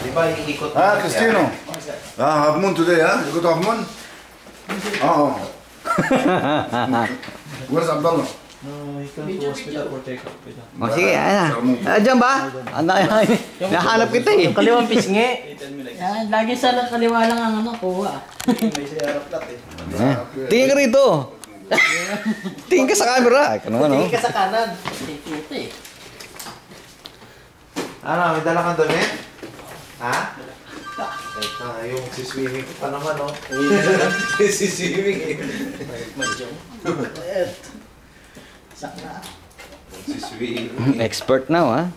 Di ba iikot? Cristino. Half moon today, You go to half moon? Where's Abdullah? No, he can't go hospital for check-up. Sige, dyan ba? Nahanap kita eh. Kaliwang pisngi. Yan, lagi sa kaliwa lang ang kuha. May sayarap lahat eh. Tingin ka rito. Tingin ka sa camera. Tingin ka sa kanan. Ito eh. Ano, may dala kang damit? Ha? Ito, yung siswimming ko pa naman, oh. Siswimming eh. Sakna. Siswimming. Expert now, ha?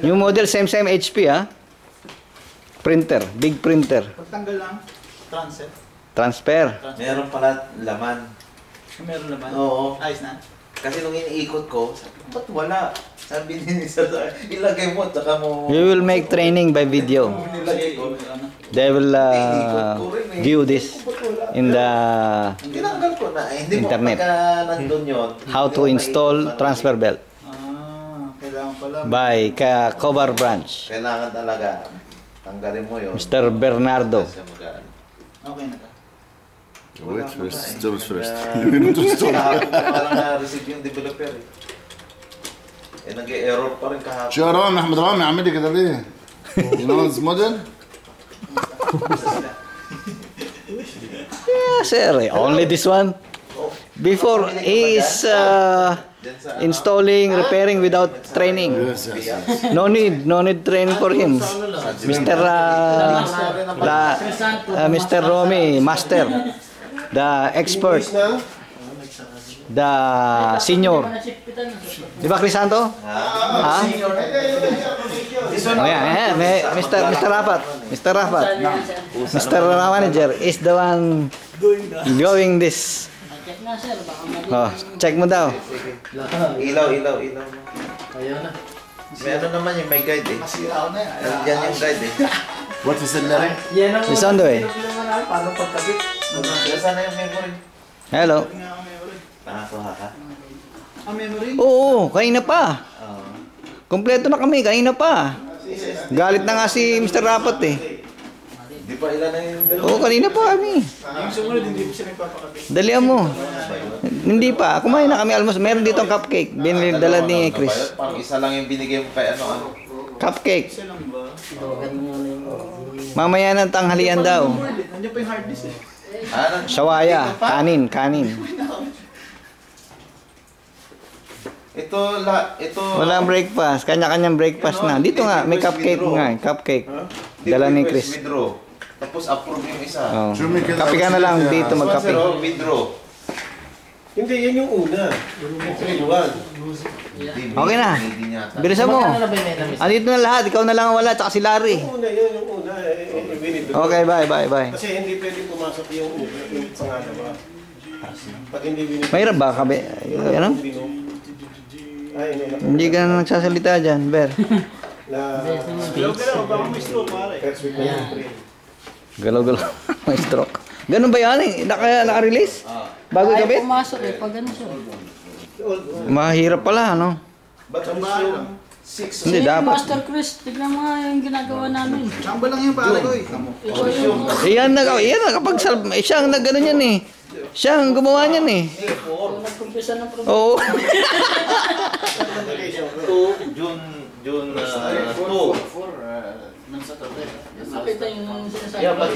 New model, same HP, ha? Printer, big printer. Pagtanggal lang, Transfer. Meron pala laman. meron naman. Oo. Ayos na. Kasi nung iniikot ko, sabi ko, ba't wala? Sabi ni Sir, ilagay mo, tsaka mo... We will make training by video. Nilagay ko. They will view this in the Tinanggal ko na. Eh, hindi internet. mo pagka nandun yun. How to install transfer belt Kailangan pala. by Cobar Branch. Kailangan talaga. Tanggalin mo yun. Mr. Bernardo. Okay na ka. Wait first, still first. Kahapon ko parang na-receive yung developer eh. Eh, nag-error pa rin kahapon. شو يا رامي احمد رامي عامل لي كده ليه؟ You know this model? Yeah, sir. Only this one. Before he is installing, repairing without training. Yes. No need training for him. Mr. Romy, master, the expert, the senior. Di ba, Crisanto? Ha? Oh, yeah, Mr. Rafat. Mr. Manager is the one doing this. Check na sir, baka mali. Oh, check mo daw. Ilaw. Ayaw na. May ano naman yung may guide eh. Masira na yan. Yan yung guide eh. What is it there? Yan ang It's on the way. Paano pagkabit? Sana yung memory. Hello. Nakakuha ka? Ang memory? Oo, kanina pa. Kompleto na kami, kanina pa. Galit na nga si Mr. Rapat eh. Di pa ilan na yung dalawa? Oo, kanina pa kami. Yung sumunod, hindi po siya nagpapakabit. Dalihan mo. Hindi pa. Kumain na kami almost. Meron dito ang cupcake. Binidala ni Chris. Parang isa lang yung binigay mo kay ano. Cupcake. Isa lang ba? Mamaya ng tanghalian daw. Nandiyan pa yung hard disk eh. Shawaya. Kanin. Ito. Walang breakfast. Kanya-kanyang breakfast na. Dito nga, may cupcake nga. Cupcake. Dala ni Chris. Withdraw. Tapos approve yung isa. Oh. Kape ka na lang dito magkape. Withdraw. Hindi, yan yung una. Yung 3-1. Okay na. Bilisan mo. Andito na lahat. Ikaw na lang ang wala. Tsaka si Larry. Yung una, yan yung una. Okay, bye. Kasi hindi pwede pumasok yung pangalawa. Pag hindi binibigay. Mahirap ba kape? Ano? Hindi ka na nagsasalita dyan, Ber. Galaw-galaw. May stroke. Ganun ba yan eh? Naka-release? Bago Ay, gabi? pumasok eh, pag ano siya. Mahirap pala, ano? Hindi, dapat. Master Chris, tignan mo nga yung ginagawa namin. Chamba lang yung pare ko eh. Ito yung... Iyan kapag siya ang nag-ano yan eh. Siya ang gumawa niyan eh. Nagkumpisa ng problema. Oo. June 2. Nakita yung sinasabi. Yeah, but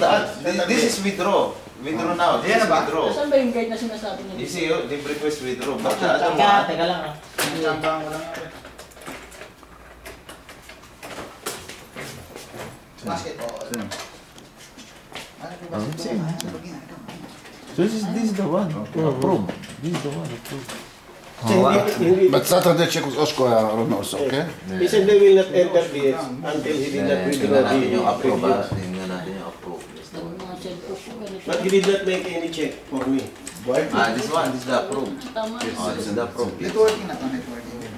this is withdraw. Withdraw now. This is withdraw. Saan ba yung guide na sinasabi niya? You see, they request withdraw. But Teka lang ah. Chamba ko lang ako eh. Basketball. So this is the one. Approve. This is the one. Approve. But Saturday check with Oshko, Rona also, okay? He said they will not enter this until he did not withdraw the approve. previous. Tingnan natin yung approve. But he did not make any check for me. This one. This is the approve. Tama. This is the approve. Networking na to, networking.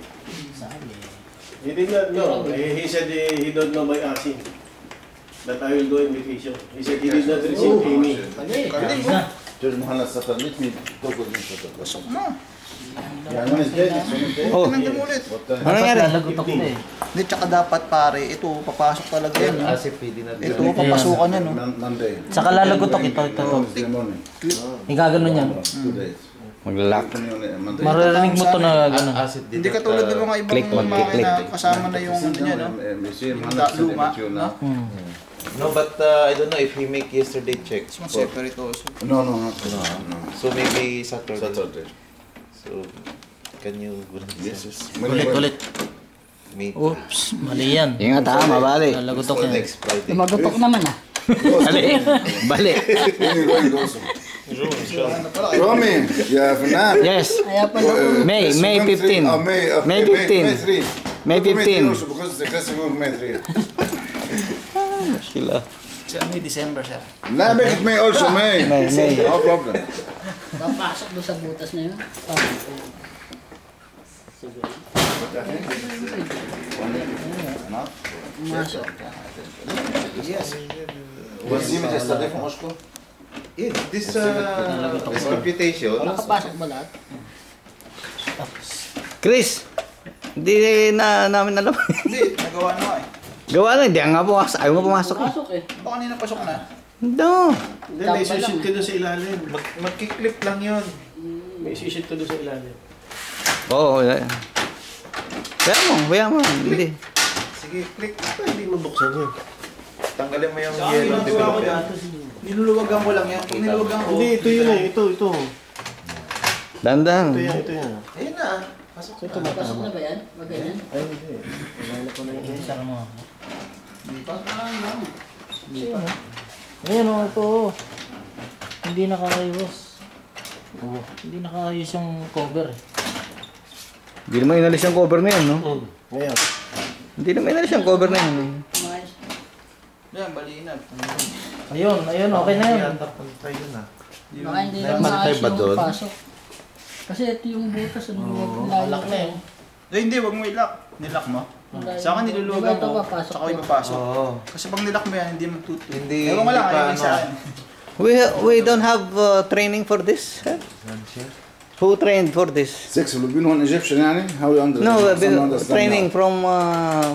He did not know. He said he don't know by asking that I will go on vacation. He said he did not receive any. Just Muhammad Saturday, let me talk with him Saturday. Yeah, no, it's dead. It's only dead. Oh, Tinanggal mo ulit. What the ano nangyari? Lalagutok na eh. Hindi, tsaka dapat pare, ito, papasok talaga yan. no? As if pwede na. Ito, papasukan yan. No? Monday. Saka lalagutok ito. It's the morning. Igaganon yan. 2 days. Mag-lock. Monday. Maririnig mo to na gano'n. As if Hindi katulad ng mga ibang click, makina, click. kasama na yung ano niya, no? Museum, Luma, 100% now. No, but I don't know if he make yesterday check. It's more separate also. No, not no. So maybe Saturday. Saturday. So can you Yes, yes. Ulit. meet Oops, mali yan. Ingat ha, mabali. Lalagutok for yan. next Friday? Magutok naman ah. Bali. Bali. Romy, yeah, فنان. Yes. Kaya pala. May 15. May 15. May 15. Because the classic move May 3. Sila. Sa may December siya. لا make it May also May. May. No problem. Papasok doon sa butas na yun. Pumasok. Museum yesterday from Moscow. Yeah, this computation. Nakapasok ba lahat? Chris, hindi na namin alam. Hindi, nagawa na nga eh. Gawa na, hindi nga pumasok. Ayaw mo pumasok eh. Pasok eh. Baka kanina pasok na. No. Hindi, may isi-shoot ka doon sa ilalim. Magki-clip lang yun. May isi-shoot ka doon sa ilalim. Oo. Kaya mo. Hindi. Sige, click. Hindi mo buksan yun. Tanggalin mo yung yellow developer. Niluluwagan ko lang yan. Kung niluluwagan ko, Hindi, ito yun eh. Ito. Dandan. Ito yan. Ayun na. Pasok Ito na. Pasok na ba yan? Ba ganyan? Ay, hindi. Wala ko na yun. Saka mo. Ayan o, ito. Hindi nakakayos. Hindi nakakayos yung cover. Hindi naman inalis yung cover na yun, no? Ngayon. Hindi naman inalis yung cover na yun. yan, bali na. Ayun, okay na yun. Pantay yun ah. Baka hindi lang Mantay maayos ba yung doon? pasok. Kasi ito yung butas. Malak na yun. Hindi, wag mo i-lock. Nilock mo. Sa akin niluluwagan Diba ito ko, papasok? saka ko ipapasok. Oo. Kasi pag nilock mo yan, hindi magtutuloy. Hindi, Ewan ko lang, hindi pa ayaw sa ano. akin. We don't have training for this. Huh? Who trained for this? 6 will be one Egyptian يعني how you understand? No, Some understand training now.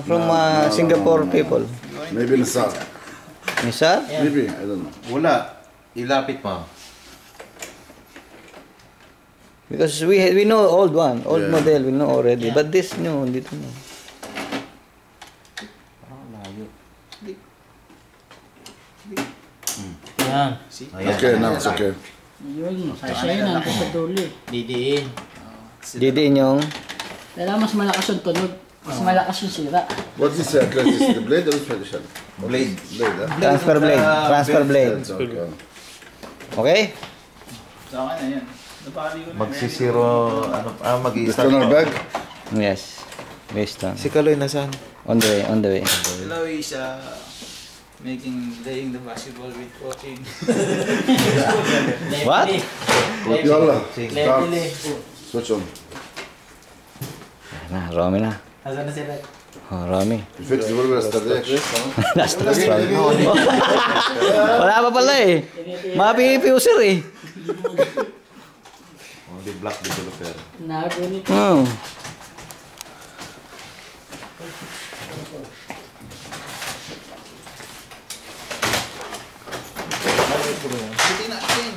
from Singapore people. Maybe Nisar. Nisa? Maybe I don't know. Wala. Ilapit mo. Because we know old Yeah. model, we know already. But this new, dito no. Yan. Okay, now it's okay. Yun, sasaya na ito sa dulo eh. Didiin. Didiin yung Kailangan mas malakas yung tunog. Mas malakas yung sira. What is this? This is the blade or the shell? Blade. Blade, huh? transfer blade. Transfer blade. Okay. Okay? Sa akin na yan. Nabali ko na. Magsisiro, The mag-i-start. toner bag? Yes. Based on. Si Kaloy nasaan? On the way. Hello, is laying the basketball with coaching. What? Yalla. Lefty. Switch on. Na, Romy na. Asan na si Red? Oh, Romy. You fixed the wheel yesterday. Last Romy. Wala pa pala eh. Mapipiuser eh. Only black developer. Nagunit. Oh. Hindi natin.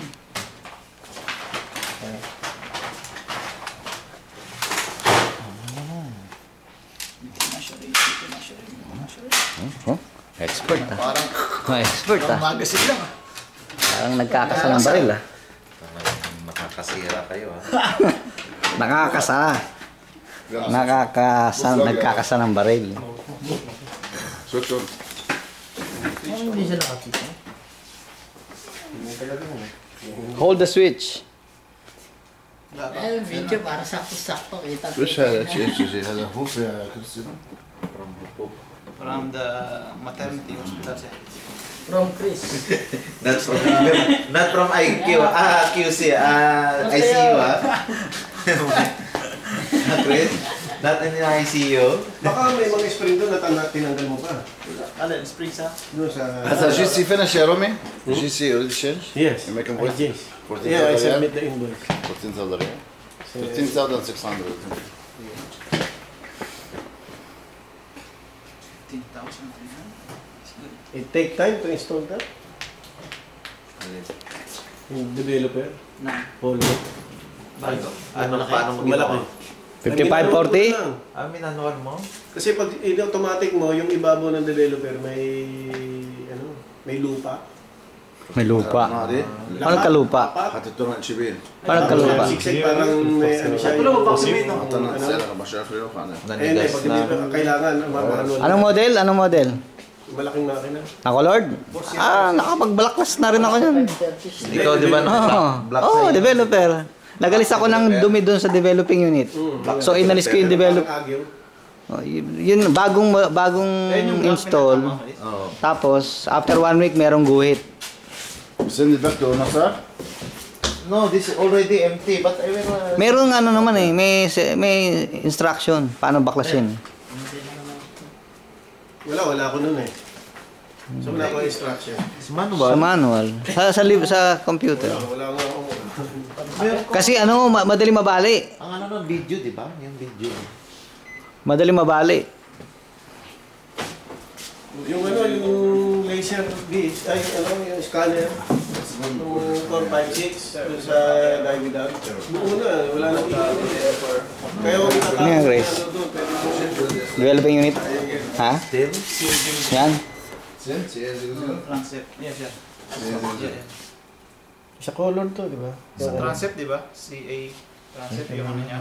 Oh, expert ah. Parang Expert ah. magazine lang. Parang nagkakasa ng baril ah. Makakasira kayo ah. Nagkakasa ng baril. Switch on. Hindi siya nakapita. Hold the switch. Eh, video para sakto-sakto. Kita. Switch هذا شيء هذا هو في كريستيانو. From the maternity hospital siya. From Chris. Not from IQ, QC, ICU ah. Chris, not in the ICU. Baka may mga spring doon na tinanggal mo pa. Ano, spring sa? Doon sa... هذا GC finish يا رومي؟ GC already changed? Yes. You make him I wait? changed. 14,000 Yeah, I ريال. submit the invoice. 14,000 ريال. 15,600. 10,000. It take time to install that? Yung developer? Na. Polo. Bago. Paano mo Malaki. ginawa? 5540? Minuan mo? Kasi pag in-automatic mo, yung ibabaw ng developer may lupa. May lupa. Nari. Paano kalupa? Hatituran chibin. Paano kalupa? Siksik parang may ano siya. Wala mo pa kami, no? Matan sila ka ba-share kayo kana. Nanigas Pag na. kailangan, manual. Anong model? Anong model? Malaking makina. Naka-Lord? Nakapag-blacklas na rin ako yan. Ikaw di ba black Oo, sa'yo? developer. Nagalis ako ng dumi doon sa developing unit. So, inalis ko yung develop. Oh, yun, bagong install. Oo. Tapos, after 1 week, merong guhit. Send it back to Nasa. No, this is already empty. But I will... Merong ano naman eh, may instruction. Paano baklasin. Wala ako nun eh. So wala akong instruction. It's Sa manual. manual. Sa computer. Wala nga ako. Kasi madali mabali. Ang ano nun, video, di ba? Yung video. Madali mabali. Yung laser bead, yung scanner. Yung 456 doon sa diving down. Noong una, wala nang kaya kung Ano yan, Grace? Developing unit. Ha? Still? Yan. Transept. Yes, sir. sa color to, di ba? Sa transept, di ba? CA transept yung ano niya.